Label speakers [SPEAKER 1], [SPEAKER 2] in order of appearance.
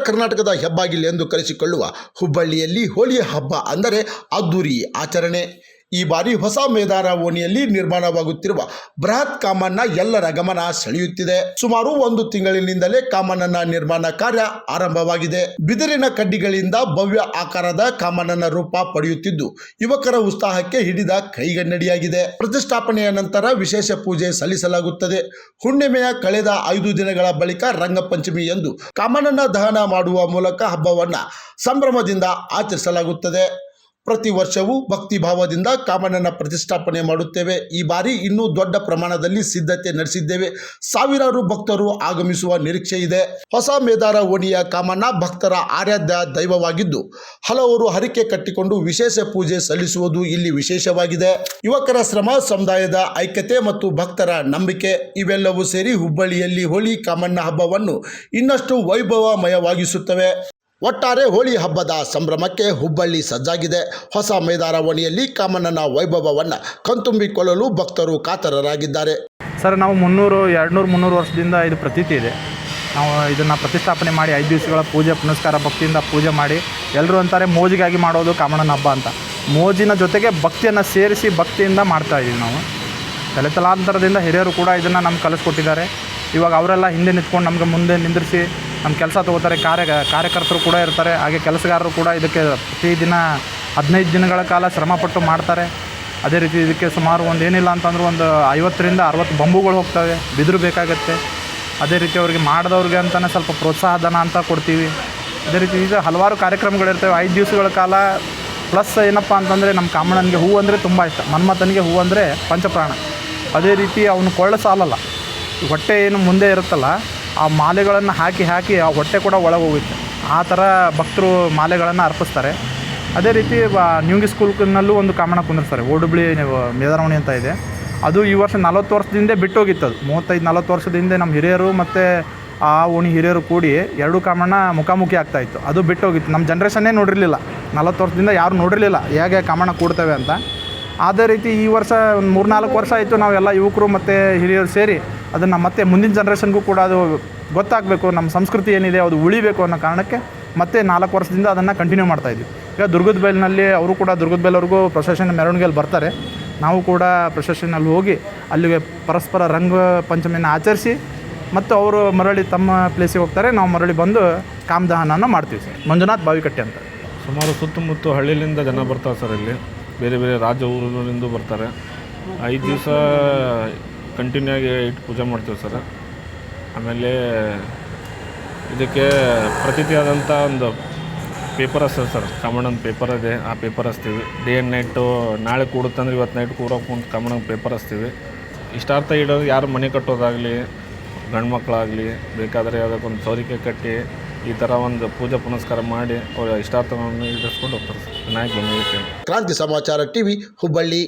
[SPEAKER 1] ಕರ್ನಾಟಕದ ಹೆಬ್ಬಾಗಿಲು ಎಂದು ಕರೆಸಿಕೊಳ್ಳುವ ಹುಬ್ಬಳ್ಳಿಯಲ್ಲಿ ಹೋಳಿ ಹಬ್ಬ ಅಂದರೆ ಅದ್ದೂರಿ ಆಚರಣೆ. ಈ ಬಾರಿ ಹೊಸ ಮೇದಾರ ಓಣಿಯಲ್ಲಿ ನಿರ್ಮಾಣವಾಗುತ್ತಿರುವ ಬೃಹತ್ ಕಾಮಣ್ಣ ಎಲ್ಲರ ಗಮನ ಸೆಳೆಯುತ್ತಿದೆ. ಸುಮಾರು 1 ತಿಂಗಳಿನಿಂದಲೇ ಕಾಮಣ್ಣನ ನಿರ್ಮಾಣ ಕಾರ್ಯ ಆರಂಭವಾಗಿದೆ. ಬಿದಿರಿನ ಕಡ್ಡಿಗಳಿಂದ ಭವ್ಯ ಆಕಾರದ ಕಾಮಣ್ಣನ ರೂಪ ಪಡೆಯುತ್ತಿದ್ದು ಯುವಕರ ಉತ್ಸಾಹಕ್ಕೆ ಹಿಡಿದ ಕೈಗನ್ನಡಿಯಾಗಿದೆ. ಪ್ರತಿಷ್ಠಾಪನೆಯ ನಂತರ ವಿಶೇಷ ಪೂಜೆ ಸಲ್ಲಿಸಲಾಗುತ್ತದೆ. ಹುಣ್ಣಿಮೆಯ ಕಳೆದ 5 ದಿನಗಳ ಬಳಿಕ ರಂಗಪಂಚಮಿ ಎಂದು ಕಾಮಣ್ಣನ ದಹನ ಮಾಡುವ ಮೂಲಕ ಹಬ್ಬವನ್ನ ಸಂಭ್ರಮದಿಂದ ಆಚರಿಸಲಾಗುತ್ತದೆ. ಪ್ರತಿ ವರ್ಷವೂ ಭಕ್ತಿ ಭಾವದಿಂದ ಕಾಮಣ್ಣನ ಪ್ರತಿಷ್ಠಾಪನೆ ಮಾಡುತ್ತೇವೆ. ಈ ಬಾರಿ ಇನ್ನೂ ದೊಡ್ಡ ಪ್ರಮಾಣದಲ್ಲಿ ಸಿದ್ಧತೆ ನಡೆಸಿದ್ದೇವೆ. ಸಾವಿರಾರು ಭಕ್ತರು ಆಗಮಿಸುವ ನಿರೀಕ್ಷೆ ಇದೆ. ಹೊಸ ಮೇದಾರ ಓಣಿಯ ಕಾಮಣ್ಣ ಭಕ್ತರ ಆರಾಧ್ಯ ದೈವವಾಗಿದ್ದು ಹಲವರು ಹರಕೆ ಕಟ್ಟಿಕೊಂಡು ವಿಶೇಷ ಪೂಜೆ ಸಲ್ಲಿಸುವುದು ಇಲ್ಲಿ ವಿಶೇಷವಾಗಿದೆ. ಯುವಕರ ಶ್ರಮ, ಸಮುದಾಯದ ಐಕ್ಯತೆ ಮತ್ತು ಭಕ್ತರ ನಂಬಿಕೆ ಇವೆಲ್ಲವೂ ಸೇರಿ ಹುಬ್ಬಳ್ಳಿಯಲ್ಲಿ ಹೋಳಿ ಕಾಮಣ್ಣ ಹಬ್ಬವನ್ನು ಇನ್ನಷ್ಟು ವೈಭವಮಯವಾಗಿಸುತ್ತವೆ. ಒಟ್ಟಾರೆ ಹೋಳಿ ಹಬ್ಬದ ಸಂಭ್ರಮಕ್ಕೆ ಹುಬ್ಬಳ್ಳಿ ಸಜ್ಜಾಗಿದೆ. ಹೊಸ ಮೇದಾರ ಓಣಿಯಲ್ಲಿ ಕಾಮಣ್ಣನ ವೈಭವವನ್ನು ಕಣ್ತುಂಬಿಕೊಳ್ಳಲು ಭಕ್ತರು ಕಾತರರಾಗಿದ್ದಾರೆ.
[SPEAKER 2] ಸರ್, ನಾವು 200-300 ವರ್ಷದಿಂದ ಇದು ಪ್ರತೀತಿ ಇದೆ. ನಾವು ಇದನ್ನು ಪ್ರತಿಷ್ಠಾಪನೆ ಮಾಡಿ 5 ದಿವಸಗಳ ಪೂಜೆ ಪುನಸ್ಕಾರ ಭಕ್ತಿಯಿಂದ ಪೂಜೆ ಮಾಡಿ ಎಲ್ಲರೂ ಅಂತಾರೆ ಮೋಜಿಗಾಗಿ ಮಾಡೋದು ಕಾಮಣ್ಣನ ಹಬ್ಬ ಅಂತ. ಮೋಜಿನ ಜೊತೆಗೆ ಭಕ್ತಿಯನ್ನು ಸೇರಿಸಿ ಭಕ್ತಿಯಿಂದ ಮಾಡ್ತಾಯಿದ್ದೀವಿ ನಾವು. ತಲೆತಲಾಂತರದಿಂದ ಹಿರಿಯರು ಕೂಡ ಇದನ್ನು ನಮ್ಗೆ ಕಲಿಸ್ಕೊಟ್ಟಿದ್ದಾರೆ. ಇವಾಗ ಅವರೆಲ್ಲ ಹಿಂದೆ ನಿಂತ್ಕೊಂಡು ನಮಗೆ ಮುಂದೆ ನಿಂದಿರಿಸಿ ನಮ್ಮ ಕೆಲಸ ತೊಗೋತಾರೆ. ಕಾರ್ಯಕರ್ತರು ಕೂಡ ಇರ್ತಾರೆ. ಹಾಗೆ ಕೆಲಸಗಾರರು ಕೂಡ ಇದಕ್ಕೆ ಪ್ರತಿದಿನ 15 ದಿನಗಳ ಕಾಲ ಶ್ರಮಪಟ್ಟು ಮಾಡ್ತಾರೆ. ಅದೇ ರೀತಿ ಇದಕ್ಕೆ ಸುಮಾರು ಏನಿಲ್ಲ ಅಂತಂದ್ರೆ 50-60 ಬಂಬುಗಳು ಹೋಗ್ತವೆ, ಬಿದಿರು ಬೇಕಾಗುತ್ತೆ. ಅದೇ ರೀತಿ ಅವ್ರಿಗೆ ಮಾಡಿದವ್ರಿಗೆ ಅಂತಲೇ ಸ್ವಲ್ಪ ಪ್ರೋತ್ಸಾಹ ಧನ ಅಂತ ಕೊಡ್ತೀವಿ. ಅದೇ ರೀತಿ ಈಗ ಹಲವಾರು ಕಾರ್ಯಕ್ರಮಗಳಿರ್ತವೆ 5 ದಿವಸಗಳ ಕಾಲ. ಪ್ಲಸ್ ಏನಪ್ಪ ಅಂತಂದರೆ ನಮ್ಮ ಕಾಮಣ್ಣನಿಗೆ ಹೂವು ಅಂದರೆ ತುಂಬ ಇಷ್ಟ. ಮನ್ಮಥನಿಗೆ ಹೂವು ಅಂದರೆ ಪಂಚಪ್ರಾಣ. ಅದೇ ರೀತಿ ಅವನು ಕೊಳ್ಳ ಸಾಲಲ್ಲ, ಹೊಟ್ಟೆ ಏನು ಮುಂದೆ ಇರುತ್ತಲ್ಲ ಆ ಮಾಲೆಗಳನ್ನು ಹಾಕಿ ಆ ಹೊಟ್ಟೆ ಕೂಡ ಒಳಗೆ ಹೋಗುತ್ತೆ. ಆ ಥರ ಭಕ್ತರು ಮಾಲೆಗಳನ್ನು ಅರ್ಪಿಸ್ತಾರೆ. ಅದೇ ರೀತಿ ನ್ಯೂಂಗಿ ಸ್ಕೂಲ್ನಲ್ಲೂ ಒಂದು ಕಾಮಣ್ಣ ಕುಂದಿರ್ತಾರೆ. ಓಡುಬ್ಳಿ ಮೇದಾರವಣಿ ಅಂತ ಇದೆ. ಅದು ಈ ವರ್ಷ 40 ವರ್ಷದಿಂದ ಬಿಟ್ಟೋಗಿತ್ತು. ಅದು 35-40 ವರ್ಷದಿಂದ ನಮ್ಮ ಹಿರಿಯರು ಮತ್ತು ಆ ಓಣಿ ಹಿರಿಯರು ಕೂಡಿ 2 ಕಾಮಣ್ಣ ಮುಖಾಮುಖಿ ಆಗ್ತಾಯಿತ್ತು. ಅದು ಬಿಟ್ಟೋಗಿತ್ತು. ನಮ್ಮ ಜನ್ರೇಷನ್ನೇ ನೋಡಿರಲಿಲ್ಲ. 40 ವರ್ಷದಿಂದ ಯಾರು ನೋಡಿರಲಿಲ್ಲ ಹೇಗೆ ಕಾಮಣ್ಣ ಕೂಡ್ತವೆ ಅಂತ. ಅದೇ ರೀತಿ ಈ ವರ್ಷ ಒಂದು 3-4 ವರ್ಷ ಆಯಿತು ನಾವೆಲ್ಲ ಯುವಕರು ಮತ್ತು ಹಿರಿಯರು ಸೇರಿ ಅದನ್ನು ಮತ್ತೆ ಮುಂದಿನ ಜನ್ರೇಷನ್ಗೂ ಕೂಡ ಅದು ಗೊತ್ತಾಗಬೇಕು, ನಮ್ಮ ಸಂಸ್ಕೃತಿ ಏನಿದೆ ಅದು ಉಳಿಬೇಕು ಅನ್ನೋ ಕಾರಣಕ್ಕೆ ಮತ್ತೆ 4 ವರ್ಷದಿಂದ ಅದನ್ನು ಕಂಟಿನ್ಯೂ ಮಾಡ್ತಾಯಿದ್ವಿ. ಈಗ ದುರ್ಗದ ಬೈಲಿನಲ್ಲಿ ಅವರು ಕೂಡ ದುರ್ಗದ ಬೈಲವ್ರಿಗೂ ಪ್ರೊಸೆಷನ್ ಮೆರವಣಿಗೆಯಲ್ಲಿ ಬರ್ತಾರೆ. ನಾವು ಕೂಡ ಪ್ರೊಸೆಷನಲ್ಲಿ ಹೋಗಿ ಅಲ್ಲಿಗೆ ಪರಸ್ಪರ ರಂಗ ಪಂಚಮಿಯನ್ನು ಆಚರಿಸಿ ಮತ್ತು ಅವರು ಮರಳಿ ತಮ್ಮ ಪ್ಲೇಸಿಗೆ ಹೋಗ್ತಾರೆ. ನಾವು ಮರಳಿ ಬಂದು ಕಾಮದಹನನ ಮಾಡ್ತೀವಿ ಸರ್. ಮಂಜುನಾಥ್ ಬಾವಿಕಟ್ಟೆ ಅಂತ.
[SPEAKER 3] ಸುಮಾರು ಸುತ್ತಮುತ್ತ ಹಳ್ಳಿಯಿಂದ ಜನ ಬರ್ತಾರೆ ಸರ್. ಇಲ್ಲಿ ಬೇರೆ ಬೇರೆ ರಾಜ್ಯ ಊರಿನಿಂದ ಬರ್ತಾರೆ. 5 ದಿವಸ ಕಂಟಿನ್ಯೂ ಆಗಿ ಇಟ್ಟು ಪೂಜೆ ಮಾಡ್ತೀವಿ ಸರ್. ಆಮೇಲೆ ಇದಕ್ಕೆ ಪ್ರತೀತಿಯಾದಂಥ ಒಂದು ಪೇಪರ್ ಹಚ್ತಾರೆ ಸರ್. ಕಾಮಣ್ಣನ ಪೇಪರ್ ಇದೆ, ಆ ಪೇಪರ್ ಹಚ್ತೀವಿ. ಡೇ ಆ್ಯಂಡ್ ನೈಟು ನಾಳೆ ಕೂಡುತ್ತಂದ್ರೆ ಇವತ್ತು ನೈಟ್ ಕೂರೋಕೆ ಮುಂದೆ ಕಾಮಣ್ಣನ ಪೇಪರ್ ಹಚ್ತೀವಿ. ಇಷ್ಟಾರ್ಥ ಇಡೋದು ಯಾರು ಮನೆ ಕಟ್ಟೋದಾಗಲಿ, ಗಂಡು ಮಕ್ಕಳಾಗಲಿ ಬೇಕಾದರೆ ಯಾವುದಕ್ಕೊಂದು ಸೌರಿಕೆ ಕಟ್ಟಿ ಈ ಥರ ಒಂದು ಪೂಜೆ ಪುನಸ್ಕಾರ ಮಾಡಿ ಅವರ ಇಷ್ಟಾರ್ಥವನ್ನು ಈಡೇರಿಸ್ಕೊಂಡು ಹೋಗ್ತಾರೆ ಸರ್. ವಿನಾಯಕ ಬಂದಿದೆ.
[SPEAKER 1] ಕ್ರಾಂತಿ ಸಮಾಚಾರ ಟಿವಿ ಹುಬ್ಬಳ್ಳಿ.